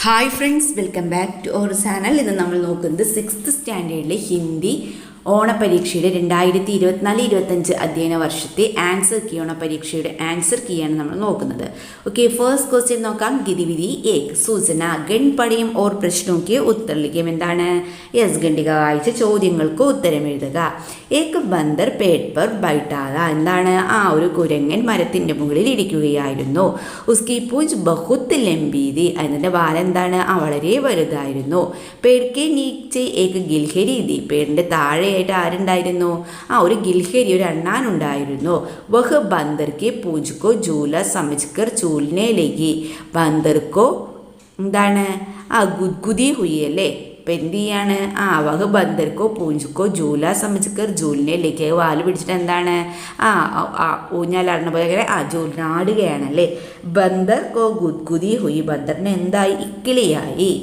Hi friends, welcome back to our channel. ഇന്ന് നമ്മൾ നോക്കുന്നത് 6th സ്റ്റാൻഡേർഡിലെ ഹിന്ദി ഓണപരീക്ഷയുടെ 2024-25 അധ്യയന വർഷത്തെ ആൻസർ കീ, ഓണപരീക്ഷയുടെ ആൻസർ കീയാണ് നമ്മൾ നോക്കുന്നത്. ഓക്കെ, ഫസ്റ്റ് ക്വസ്റ്റ്യൻ നോക്കാം. ഗതിവിധി ഏക് സൂചന ഗൺ പഠിയും ഓർ പ്രശ്നോക്ക് ഉത്തർ ലിഖിയം. എന്താണ്? യെസ്, ഖണ്ഡിക വായിച്ച ചോദ്യങ്ങൾക്ക് ഉത്തരം എഴുതുക. ഏക് ബന്ദർ പേട് പർ ബൈഠാത. എന്താണ്? ഒരു കുരങ്ങൻ മരത്തിൻ്റെ മുകളിൽ ഇരിക്കുകയായിരുന്നു. ഉസ്കി പൂഞ്ച് ബഹുത്ത് ലംബീതി. അതിൻ്റെ വാൽ എന്താണ്? വളരെ വലുതായിരുന്നു. Ped K നീച്ചെ Ek ഗിൽഹരി the. പേടിൻ്റെ താഴെ ആരുണ്ടായിരുന്നു? ഒരു ഗിൽഹരി, ഒരു അണ്ണാനുണ്ടായിരുന്നു. വഹ് ബന്ദർക്കെ പൂജ്കോ ജൂല സമജ്കർ ചൂലിനെ ലഗി. ബന്ദർക്കോ എന്താണ്? ഗുദ്ഗുദി ഹുയി അല്ലേ. ഇപ്പം എന്ത് ചെയ്യാണ്? വഹ് ബന്ദർക്കോ പൂഞ്ചുക്കോ ജൂല സമജ്കർ ജൂലിനെ ലഗി. വാല് പിടിച്ചിട്ട് എന്താണ്? ഊഞ്ഞാലാടുന്ന പോലെ ജൂലിനാടുകയാണല്ലേ. ബന്ദർക്കോ ഗുദ്ഗുദി ഹുയി. ബന്ദറിന് എന്തായി? ഇക്കിളിയായി.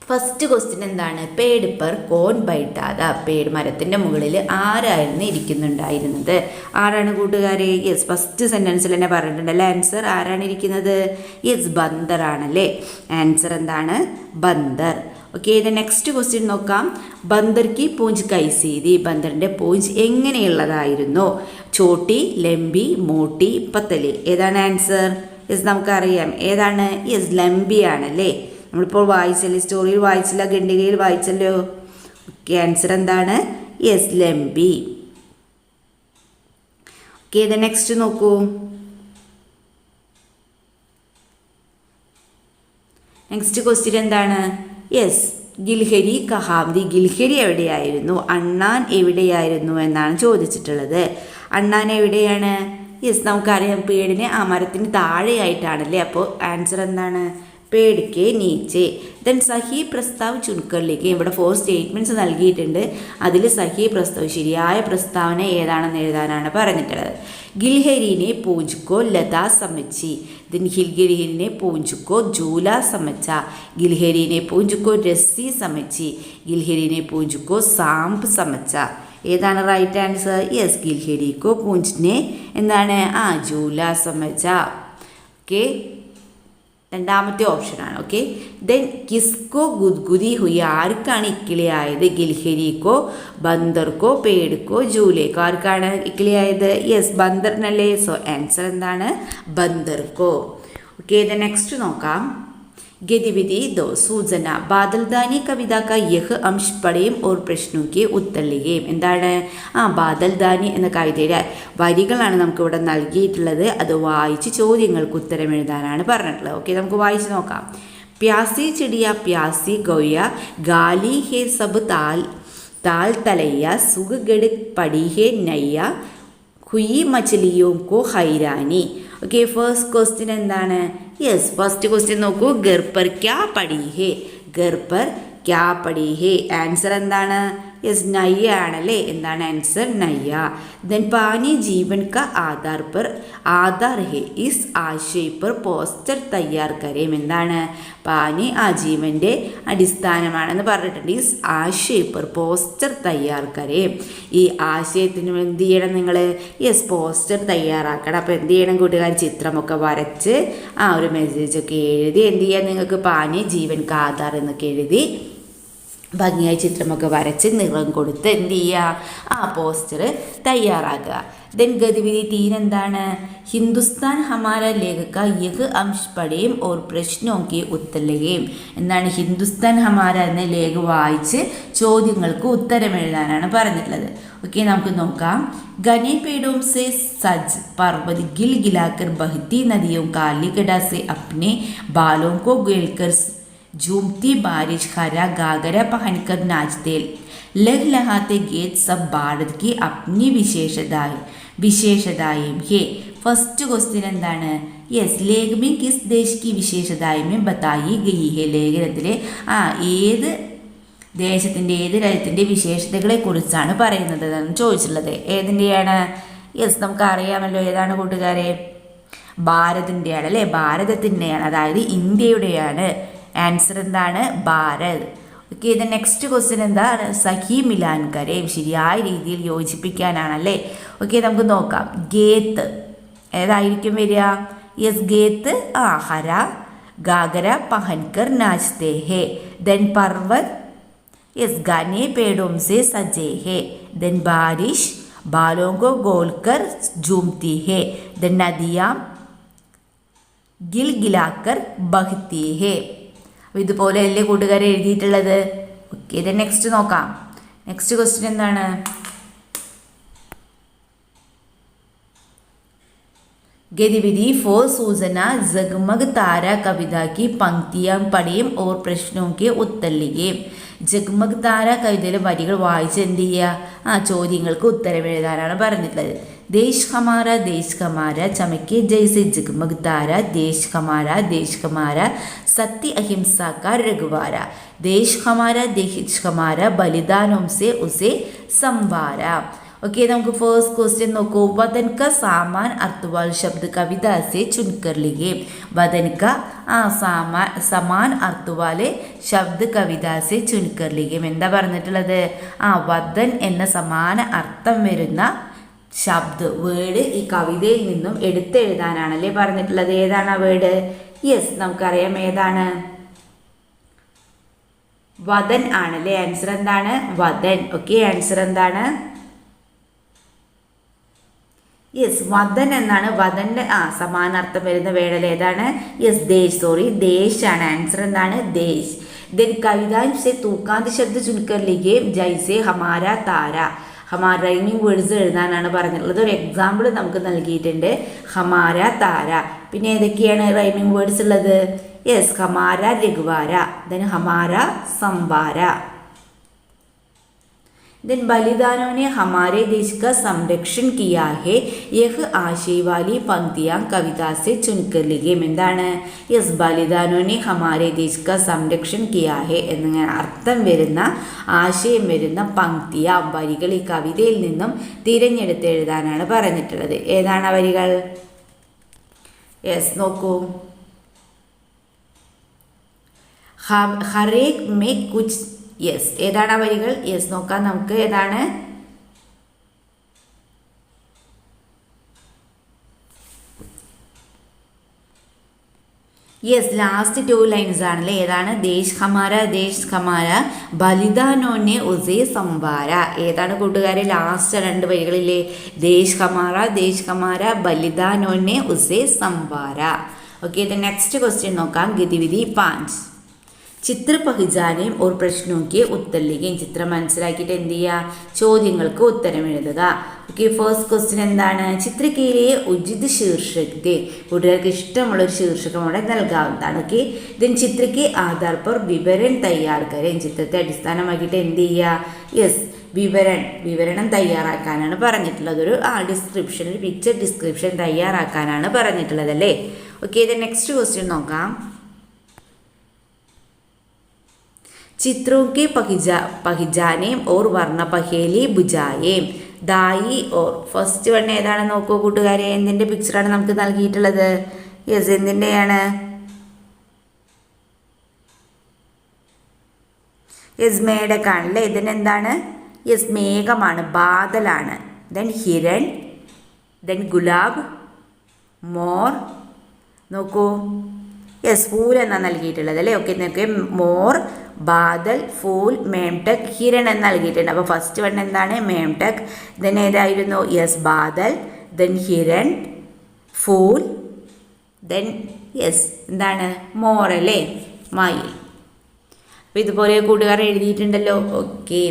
ഫസ്റ്റ് ക്വസ്റ്റ്യൻ എന്താണ്? പേട് പർ കോൺ ബൈഠാത. പേട് മരത്തിൻ്റെ മുകളിൽ ആരായിരുന്നു ഇരിക്കുന്നുണ്ടായിരുന്നത്? ആരാണ് കൂട്ടുകാരെ? യെസ്, ഫസ്റ്റ് സെൻറ്റൻസിൽ തന്നെ പറഞ്ഞിട്ടുണ്ടല്ലേ ആൻസർ. ആരാണ് ഇരിക്കുന്നത്? യെസ്, ബന്ദർ ആണല്ലേ. ആൻസർ എന്താണ്? ബന്ദർ. ഓക്കെ, ഇത് നെക്സ്റ്റ് ക്വസ്റ്റ്യൻ നോക്കാം. ബന്ദർ കി പൂഞ്ച് കൈസീതി. ബന്ദറിൻ്റെ പൂഞ്ച് എങ്ങനെയുള്ളതായിരുന്നു? ചോട്ടി, ലംബി, മോട്ടി, പത്തലി. ഏതാണ് ആൻസർ? യെസ്, നമുക്കറിയാം ഏതാണ്. യെസ്, ലംബി ആണല്ലേ. നമ്മളിപ്പോൾ വായിച്ചല്ലേ, സ്റ്റോറിയിൽ വായിച്ചില്ല, ഖണ്ഡികയിൽ വായിച്ചല്ലോ. ഓക്കെ, ആൻസർ എന്താണ്? യെസ്, ലംബി. ഓക്കെ, ഇത് നെക്സ്റ്റ് നോക്കൂ. നെക്സ്റ്റ് ക്വസ്റ്റ്യൻ എന്താണ്? യെസ്, ഗിൽഹരി കഹാംതി. ഗിൽഹരി എവിടെയായിരുന്നു? അണ്ണാൻ എവിടെയായിരുന്നു എന്നാണ് ചോദിച്ചിട്ടുള്ളത്. അണ്ണാൻ എവിടെയാണ്? യെസ്, നമുക്കറിയാം പേടിന് മരത്തിന് താഴെയായിട്ടാണല്ലേ. അപ്പോൾ ആൻസർ എന്താണ്? പേട് കെ നീച്ചെ. ദെൻ സഹി പ്രസ്താവ് ചുൻകറിലേക്ക്. ഇവിടെ 4 സ്റ്റേറ്റ്മെൻറ്റ്സ് നൽകിയിട്ടുണ്ട്. അതിൽ സഹി പ്രസ്താവ്, ശരിയായ പ്രസ്താവന ഏതാണെന്ന് എഴുതാനാണ് പറഞ്ഞിട്ടുള്ളത്. ഗിൽഹരിനെ പൂഞ്ചുക്കോ ലതാ സമച്ചി. ദെൻ ഗിൽഹരിനെ പൂഞ്ചുക്കോ ജൂല സമച്ച. ഗിൽഹരിനെ പൂഞ്ചുക്കോ രസ്സി സമച്ചി. ഗിൽഹരിനെ പൂഞ്ചുക്കോ സാമ്പ് സമച്ച. ഏതാണ് റൈറ്റ് ആൻസർ? യെസ്, ഗിൽഹരിക്കോ പൂഞ്ചിനെ എന്താണ്? ജൂല സമച്ച. ഓക്കെ, രണ്ടാമത്തെ ഓപ്ഷനാണ്. ഓക്കെ, ദെൻ കിസ്കോ ഗുദ്ഗുദി ഹുയി. ആർക്കാണ് ഇക്കിളിയായത്? ഗിൽഹരിക്കോ, ബന്ദർക്കോ, പേടുക്കോ, ജൂലേക്കോ. ആർക്കാണ് ഇക്കിളിയായത്? യെസ്, ബന്ദറിനല്ലേ. സോ ആൻസർ എന്താണ്? ബന്ദർക്കോ. ഓക്കെ, ദെൻ നെക്സ്റ്റ് നോക്കാം. ഗതിവിധി ദോ സൂചന ബാദൽദാനി കവിത ക യഹ് അംശ് പഠിയും ഓർ പ്രശ്നോക്ക് ഉത്തർ ലിഖിയം. എന്താണ്? ബാദൽദാനി എന്ന കവിതയുടെ വരികളാണ് നമുക്കിവിടെ നൽകിയിട്ടുള്ളത്. അത് വായിച്ച് ചോദ്യങ്ങൾക്ക് ഉത്തരം എഴുതാനാണ് പറഞ്ഞിട്ടുള്ളത്. ഓക്കെ, നമുക്ക് വായിച്ച് നോക്കാം. പ്യാസി ചിടിയ പ്യാസി ഗോയ ഗാലി ഹേ സബ് താൽ താൽ തലയ്യ സുഖ ഗഡ് പടി ഹേ നയ്യ ഹുയി മച്ചലിയോ കോ ഹൈരാനി. ഓക്കെ, ഫസ്റ്റ് ക്വസ്റ്റ്യൻ എന്താണ്? യെസ്, ഫസ്റ്റ് ക്വസ്റ്റ്യൻ നോക്കൂ. ഗർ പർ ക്യാ പഠി ഹേ. ഗർ പർ ക്യാ പഠി ഹേ. ആൻസർ എന്താണ്? യെസ്, നയ്യ ആണല്ലേ. എന്താണ് ആൻസർ? നയ്യ. ദെൻ പാനി ജീവൻ ക ആധാർ പർ ആധാർ ഹേ ഇസ് ആശയ പർ പോസ്റ്റർ തയ്യാർ കരേം. എന്താണ്? പാനി ജീവൻ്റെ അടിസ്ഥാനമാണെന്ന് പറഞ്ഞിട്ടുണ്ട്. ഇസ് ആശയ പർ പോസ്റ്റർ തയ്യാർ കരേം. ഈ ആശയത്തിന് എന്ത് ചെയ്യണം നിങ്ങൾ? യെസ്, പോസ്റ്റർ തയ്യാറാക്കണം. അപ്പോൾ എന്ത് ചെയ്യണം കൂട്ടുകാർ? ചിത്രമൊക്കെ വരച്ച് ഒരു മെസ്സേജൊക്കെ എഴുതി എന്ത് ചെയ്യാൻ? നിങ്ങൾക്ക് പാനി ജീവൻ ക ആധാർ എന്നൊക്കെ എഴുതി ഭംഗിയായി ചിത്രമൊക്കെ വരച്ച് നിറം കൊടുത്ത് എന്ത് ചെയ്യുക? പോസ്റ്റർ തയ്യാറാക്കുക. ദെൻ ഗതിവിധി 3 എന്താണ്? ഹിന്ദുസ്ഥാൻ ഹമാര ലേഖക യഹ് അംശ് പഠിയും ഓർ പ്രശ്നോക്ക് ഉത്തർ ലിഖിയം. എന്താണ്? ഹിന്ദുസ്ഥാൻ ഹമാര എന്ന ലേഖ വായിച്ച് ചോദ്യങ്ങൾക്ക് ഉത്തരം എഴുതാനാണ് പറഞ്ഞിട്ടുള്ളത്. ഓക്കെ, നമുക്ക് നോക്കാം. घने पेड़ों से सज पर्वत गिल गिलाकर बहती नदियों काली गड़ा से अपने बालों को गिलकर झूमती बारिश हरा गागरा पहनकर नाचते लहलहाते गीत सब भारत की अपनी विशेषताएं है. फर्स्ट क्वेश्चन എന്താണ്? യെസ്, ലേഖ में किस देश की विशेषताएं में बताई गई है. ലേഖനത്തിലെ ഏത് ദേശത്തിൻ്റെ, ഏത് രാജ്യത്തിൻ്റെ വിശേഷതകളെ കുറിച്ചാണ് പറയുന്നത് എന്നാണ് ചോദിച്ചിട്ടുള്ളത്. ഏതിൻ്റെയാണ്? യെസ്, നമുക്ക് അറിയാമല്ലോ. ഏതാണ് കൂട്ടുകാരെ? ഭാരതിൻ്റെയാണ് അല്ലേ. ഭാരതത്തിൻ്റെയാണ്, അതായത് ഇന്ത്യയുടെയാണ്. ആൻസർ എന്താണ്? ഭാരത്. ഓക്കെ, ഇത് നെക്സ്റ്റ് ക്വസ്റ്റ്യൻ എന്താണ്? സഹി മിലാൻ കരേം. ശരിയായ രീതിയിൽ യോജിപ്പിക്കാനാണല്ലേ. ഓക്കെ, നമുക്ക് നോക്കാം. ഗേത്ത് ഏതായിരിക്കും വരിക? യെസ്, ഗേത്ത് ഹര घाघरा पहनकर नाचते हैं. Then पर्वत, yes, घने पेड़ों से सजे हैं. Then बारिश बालों को गोलकर झूमती है. Then नदियाँ ഗിൽഗിലാക്കർ ബഹ്തി ഹേ. അപ്പോൾ ഇതുപോലെ അല്ലേ കൂട്ടുകാരെ എഴുതിയിട്ടുള്ളത്. ഓക്കെ, ഇത് നെക്സ്റ്റ് നോക്കാം. നെക്സ്റ്റ് ക്വസ്റ്റ്യൻ എന്താണ്? गतिविधि फॉर सूचना जगमग तारा कविता की पंक्तियां पढ़िയും और प्रश्नों के उत्तर लिखिയും. ജഗ്മഗ് താര കവിതയിലെ വരികൾ വായിച്ച് എന്ത് ചെയ്യുക? ചോദ്യങ്ങൾക്ക് ഉത്തരം എഴുതാനാണ് പറഞ്ഞിട്ടുള്ളത്. ദേശ് ഹമാര ചമക്കെ ജയ്സെ ജഗ്മഗ് താര, ദേശ് ഹമാര സത്യ അഹിംസ കാ രഘുവാര, ദേശ് ഹമാര ബലിദാനോം സെ ഉസെ സംവാര. ओके, നമുക്ക് ഫസ്റ്റ് ക്വസ്റ്റ്യൻ നോക്കൂ. വദൻ का सामान अर्थवाल शब्द कविता से चुनकर लिखिए. वदन का സമാൻ അർത്ഥവാലെ ശബ്ദ കവിത സെ ചുൻകർ ലിഖിയും. എന്താ പറഞ്ഞിട്ടുള്ളത്? വദൻ എന്ന സമാന അർത്ഥം വരുന്ന ശബ്ദ വേർഡ് ഈ കവിതയിൽ നിന്നും എടുത്തെഴുതാനാണല്ലേ പറഞ്ഞിട്ടുള്ളത്. ഏതാണ് ആ വേർഡ്? യെസ്, നമുക്കറിയാം ഏതാണ്. വദൻ ആണല്ലേ. ആൻസർ എന്താണ്? വദൻ. ഓക്കെ, ആൻസർ എന്താണ്? യെസ്, വദൻ എന്നാണ്. വദൻ്റെ സമാനാർത്ഥം വരുന്ന വേർഡ് ഏതാണ്? യെസ്, ദേശ് ആണ്. ആൻസർ എന്താണ്? ദേശ്. ദെൻ കവിതാൻ സെ തൂക്കാന്ത് ശബ്ദ ചുൻകർ ലിഖിയെ ജൈസെ ഹമാര താര. റൈമിംഗ് വേർഡ്സ് എഴുതാനാണ് പറഞ്ഞിട്ടുള്ളത്. ഒരു എക്സാമ്പിൾ നമുക്ക് നൽകിയിട്ടുണ്ട്, ഹമാര താര. പിന്നെ ഏതൊക്കെയാണ് റൈമിംഗ് വേർഡ്സ് ഉള്ളത്? Yes, Hamara രഘുവാര, then Hamara സംവാര. दिन बलिदानों ने हमारे देश का संरक्षण किया है. यह आशय वाली पंक्तियां कविता से चुनकर लिखिए. എന്താണ്? യെസ്, ബലിദാനോനെ ഹമാരെ ദേശ് കാ സംരക്ഷൺ കിയാ ഹെ എന്നിങ്ങനെ അർത്ഥം വരുന്ന ആശയം വരുന്ന പങ്ക്തിയ വരികൾ ഈ കവിതയിൽ നിന്നും തിരഞ്ഞെടുത്ത് എഴുതാനാണ് പറഞ്ഞിട്ടുള്ളത്. ഏതാണ് ആ വരികൾ? യെസ്, നോക്കൂ. ഹരേക് മേ കുച്ച്. യെസ്, ഏതാണ് ആ വരികൾ? യെസ്, നോക്കാം നമുക്ക്. ഏതാണ്? യെസ്, ലാസ്റ്റ് 2 ലൈൻസ് ആണല്ലേ. ഏതാണ്? ദേശ് ഹമാര ബലിദാനോനെ ഉസേ സംവാര. ഏതാണ് കൂട്ടുകാരെ ലാസ്റ്റ് 2 വരികളില്ലേ? ദേശ് ഹമാര ബലിദാനോനെ ഉസേ സംവാര. ഓക്കെ, ഇത് നെക്സ്റ്റ് ക്വസ്റ്റ്യൻ നോക്കാം. ഗതിവിധി 5. ചിത്ര പഹിജാനയും ഓർ പ്രശ്നോക്ക് ഉത്തരം ലിഖിയും. ചിത്രം മനസ്സിലാക്കിയിട്ട് എന്ത് ചെയ്യുക? ചോദ്യങ്ങൾക്ക് ഉത്തരം എഴുതുക. ഓക്കെ, ഫസ്റ്റ് ക്വസ്റ്റ്യൻ എന്താണ്? ചിത്രകേലിയെ ഉചിത് ശീർഷകത്തെ. കൂട്ടുകാർക്ക് ഇഷ്ടമുള്ളൊരു ശീർഷകം അവിടെ നൽകാവുന്നതാണ്. ഓക്കെ, ദെൻ ചിത്രയ്ക്ക് ആധാർ पर വിവരൺ തയ്യാർ കരേം. ചിത്രത്തെ അടിസ്ഥാനമാക്കിയിട്ട് എന്ത് ചെയ്യുക? യെസ്, വിവരണം തയ്യാറാക്കാനാണ് പറഞ്ഞിട്ടുള്ളത്. ഒരു ഡിസ്ക്രിപ്ഷൻ, ഒരു പിക്ചർ ഡിസ്ക്രിപ്ഷൻ തയ്യാറാക്കാനാണ് പറഞ്ഞിട്ടുള്ളത് അല്ലേ. ഓക്കെ, ഇത് നെക്സ്റ്റ് ക്വസ്റ്റ്യൻ നോക്കാം. चित्रों के पहिजानेम और वर्ण पहेली बुझाएം. ദായി ഓർ. ഫസ്റ്റ് വൺ ഏതാണ് നോക്കൂ കൂട്ടുകാരെ. എന്തിൻ്റെ പിക്ചറാണ് നമുക്ക് നൽകിയിട്ടുള്ളത്? യെസ്, എന്തിൻ്റെയാണ്? യെസ്, മേഘക്കാണല്ലേ. ഇതിനെന്താണ്? യെസ്, മേഘമാണ്, ബാദലാണ്. ദെൻ ഹിരൺ, ദെൻ ഗുലാബ്, മോർ. നോക്കൂ, യെസ്, ഫൂൽ എന്നാണ് നൽകിയിട്ടുള്ളത് അല്ലേ. ഓക്കെ, നോക്കിയ മോർ, ബാദൽ, ഫൂൽ, മേംടക്, ഹിരൺ എന്ന് നൽകിയിട്ടുണ്ട്. അപ്പോൾ ഫസ്റ്റ് വൺ എന്താണ്? മേംടക്. ദെൻ ഏതായിരുന്നു? യെസ്, ബാദൽ, ദെൻ ഹിരൺ, ഫൂൽ, ദെൻ യെസ് എന്താണ്? മോർ അല്ലേ, മയിൽ. അപ്പോൾ ഇതുപോലെ കൂട്ടുകാർ എഴുതിയിട്ടുണ്ടല്ലോ. ഓക്കെ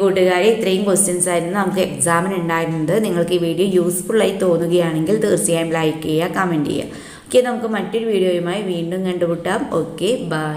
കൂട്ടുകാരെ, ഇത്രയും ക്വസ്റ്റ്യൻസ് ആയിരുന്നു നമുക്ക് എക്സാമിന് ഉണ്ടായിരുന്നത്. നിങ്ങൾക്ക് ഈ വീഡിയോ യൂസ്ഫുള്ളായി തോന്നുകയാണെങ്കിൽ തീർച്ചയായും ലൈക്ക് ചെയ്യുക, കമൻറ്റ് ചെയ്യുക. ഓക്കെ, നമുക്ക് മറ്റൊരു വീഡിയോയുമായി വീണ്ടും കണ്ടുമുട്ടാം. Okay, by.